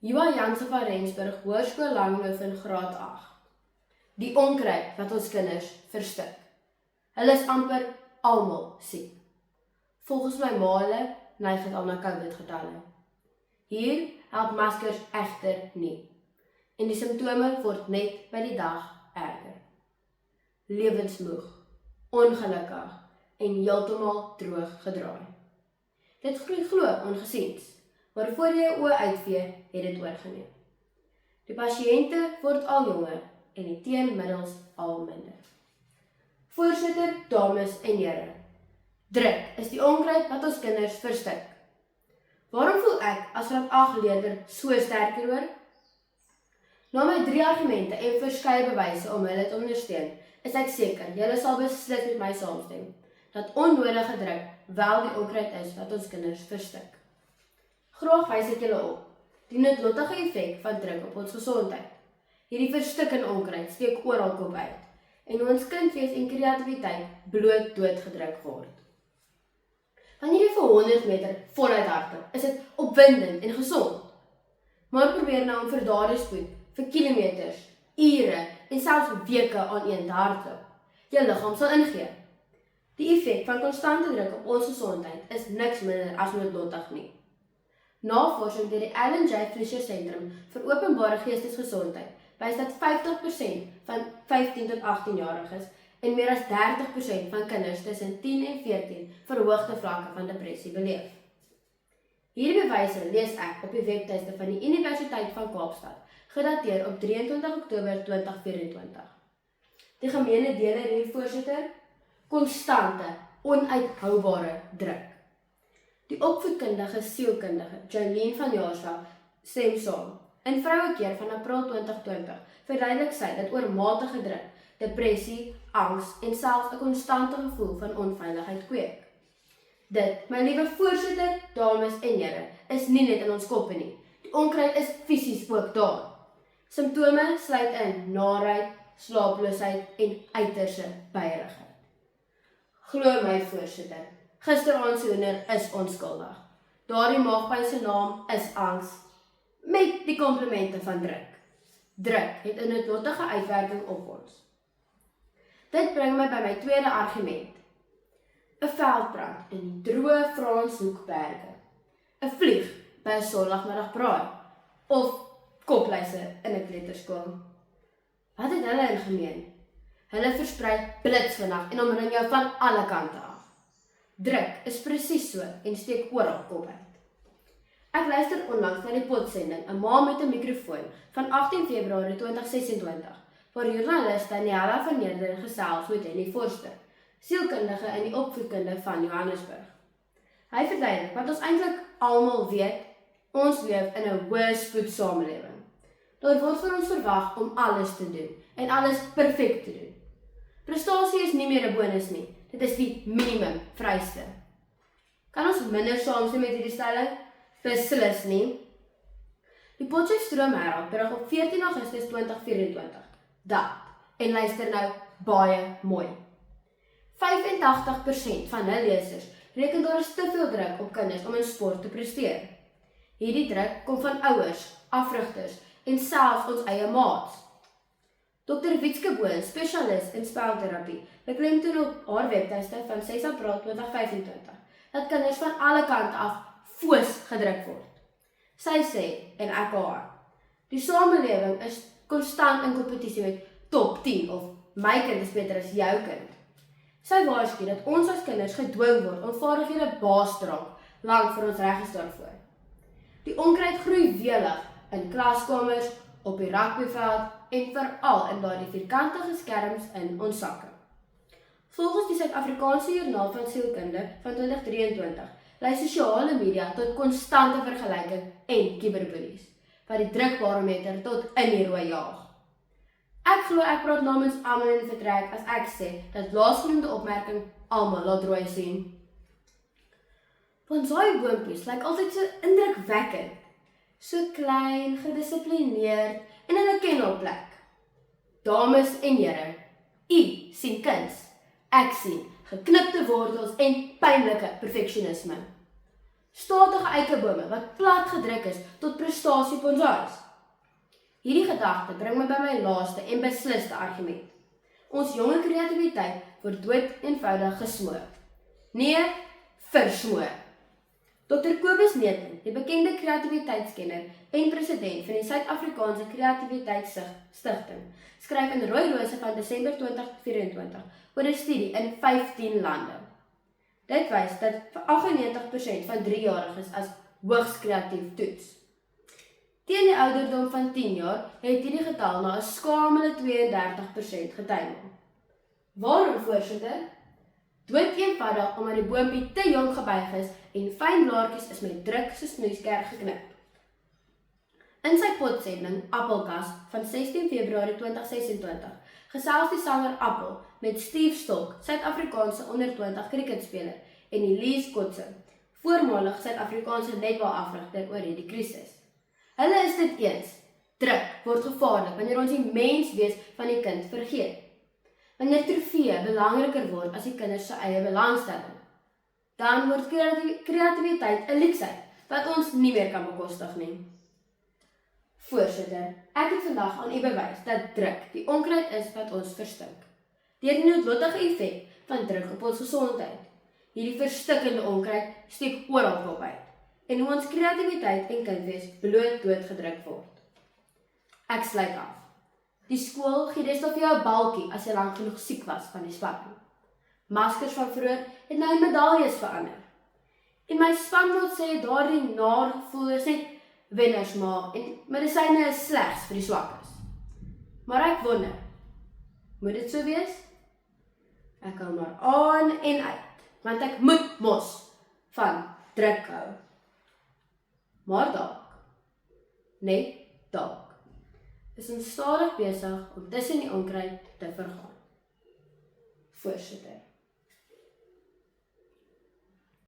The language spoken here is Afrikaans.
Johan Jansen van Rensburg, Hoërskool Langloof in graad 8. Die onkruid wat ons kinders verstik. Hulle is amper almal siek. Volgens my maale neig dit al na COVID-getalle. Hier help maskers egter nie. En die simptome word net by die dag erger. Lewensmoeg, ongelukkig en heeltemal droog gedraai. Dit groei glo ongesiens, maar voor jy jou oë uitvee, het dit oorgeneem. Die pasiënte word al jonger en die teenmiddels al minder. Voorsitter, dames en here, druk is die onkruid wat ons kinders verstik. Waarom voel ek as graad 8 leerder so sterk hieroor? Na my 3 argumente en verskeie bewyse om hulle te ondersteun, is ek seker, julle sal beslis met my saamstem, dat onnodige druk wel die onkruid is wat ons kinders verstik. Graag wys ek julle op, die noodlottige effek van druk op ons gesondheid. Hierdie verstikkende onkruid steek oral kop uit, en ons kindwees en kreatiwiteit bloot doodgedruk word. Wanneer jy vir 100 meter voluit hardloop, is dit opwindend en gesond. Maar probeer nou om vir daardie spoed vir kilometers, ure en selfs weke aan een te hardloop. Jou liggaam sal ingee. Die effek van konstante druk op ons gesondheid is niks minder as noodlottig nie. Navorsing deur die Alan J. Fletcher Sentrum vir Openbare Geestesgesondheid wys dat 50% van 15 tot 18-jariges en meer as 30% van kinders tussen 10 en 14 verhoogde vlakke van depressie beleef. Hierdie bewyse lees ek op die webtuiste van die Universiteit van Kaapstad, gedateer op 23 Oktober 2024. Die gemeene dele hier, voorsitter, konstante, onuithoubare druk. Die opvoedkundige sielkundige Jolene van Jaarsveld stem saam. In Vrouekeer van April 2020 verduidelik sy dat oormatige druk, depressie, angs en selfs 'n konstante gevoel van onveiligheid kweek. Dit, my liewe voorsitter, dames en here, is nie net in ons koppe nie. Die onkruid is fisies ook daar. Simptome sluit in naarheid, slaaploosheid en uiterse beierigheid. Glo my voorsitter, gisteraand se hoender is onskuldig. Daardie maagpyn se naam is angs, met die komplemente van druk. Druk het 'n noodlottige uitwerking op ons. Dit bring my by my tweede argument. 'n Veldbrand in die droë Franshoekberge, 'n vlieg by 'n Sondagmiddagbraai of kopluise in 'n kleuterskool. Wat het hulle in gemeen? Hulle versprei blits vandag en omring jou van alle kante af. Druk is presies so en steek oral kop uit. Ek luister onlangs na die potsending 'n ma met 'n mikrofoon van 18 Februarie 2026, waar joernalis Daniela van Heerden gesels met Henny Forster, sielkundige in die opvoedkunde van Johannesburg. Hy verduidelik wat ons eintlik almal weet, ons leef in 'n hoë spoed samelewing. Daar word van ons verwag om alles te doen en alles perfek te doen. Prestasie is nie meer 'n bonus nie, dit is die minimum vereiste. Kan ons minder saamstem met hierdie stelling? Beslis nie. Die Potchefstroom Herald berig op 14 Augustus 2024 dat, en luister nou baie mooi, 85% van hulle lesers reken daar is te veel druk op kinders om in sport te presteer. Hierdie druk kom van ouers, afrigters en selfs ons eie maats. Dr. Witske Boon, spesialis in spelterapie, beklemtoon op haar webtuiste van 6 April 2025 dat kinders van alle kante af foos gedruk word. Sy sê, en ek haar, die samelewing is konstant in kompetisie met top 10 of my kind is beter as jou kind. Sy waarsku dat ons as kinders gedwing word om vaardighede baas te raak, lank voor ons reg is daarvoor. Die onkruid groei welig in klaskamers, op die rugbyveld en veral in daardie vierkantige skerms in ons sakke. Volgens die Suid-Afrikaanse Joernaal van Sielkunde van 2023 lei sosiale media tot konstante vergelyking en cyberbullies, wat die drukbarometer tot in die rooi jaag. Ek glo ek praat namens almal in die vertrek as ek sê dat laasgenoemde opmerking almal laat rooi sien. Bonsai boontjies lyk altyd so indrukwekkend, so klein, gedissiplineerd en in 'n kennelplek. Dames en here, u sien kuns, ek sien geknipte wortels en pynlike perfeksionisme. Statige eikebome wat plat gedruk is tot prestasie bonsais. Hierdie gedagte bring my by my laaste en besliste argument. Ons jonge kreatiwiteit word dood eenvoudig gesmoor. Nee, versmoor. Dr. Kobus Neethling, die bekende kreatiwiteitskenner en president van die Suid-Afrikaanse Kreatiwiteitsstigting, skryf in Rooi Rose van Desember 2024 oor 'n studie in 15 lande. Dit wys dat 98% van 3-jariges as hoogs kreatief toets. Teen die ouderdom van 10 jaar het hierdie getal na 'n skamele 32% getuimel. Waarom, voorsitter? Dood eenvoudig omdat die boompie te jonk gebuig is en fyn blaartjies is met druk so snoeisker geknip. In sy potsending Appelkas van 16 Februarie 2026 gesels die sanger Appel met Steve Stolk, Suid-Afrikaanse onder 20 cricketspeler, en Elise Kotse, voormalig Suid-Afrikaanse netbalafrigter oor hierdie krisis. Hulle is dit eens, druk word gevaarlik wanneer ons die menswees van die kind vergeet. Wanneer trofee belangriker word as die kinders se eie belangstelling, dan word kreatiwiteit 'n luksheid wat ons nie meer kan bekostig nie. Voorsitter, ek het vandag aan u bewys dat druk die onkruid is wat ons verstink. Deur die noodlottige effek van druk op ons gesondheid. Hierdie verstikkende onkruid steek oral op uit en hoe ons kreatiwiteit en kindwees bloot doodgedruk word. Ek sluit af. Die skool gee deesdae vir jou 'n balkie as jy lank genoeg siek was van die spanning. Maskers van vroeër het nou in medaljes verander. En my spanmaat sê daardie nare gevoel is net wennersmaak en medisyne is slegs vir die swakkes. Maar ek wonder, moet dit so wees? Ek hou maar aan en uit, want ek moet mos van druk hou. Maar dalk, net dalk, is ons stadig besig om tussen die onkruid te vergaan. Voorsitter.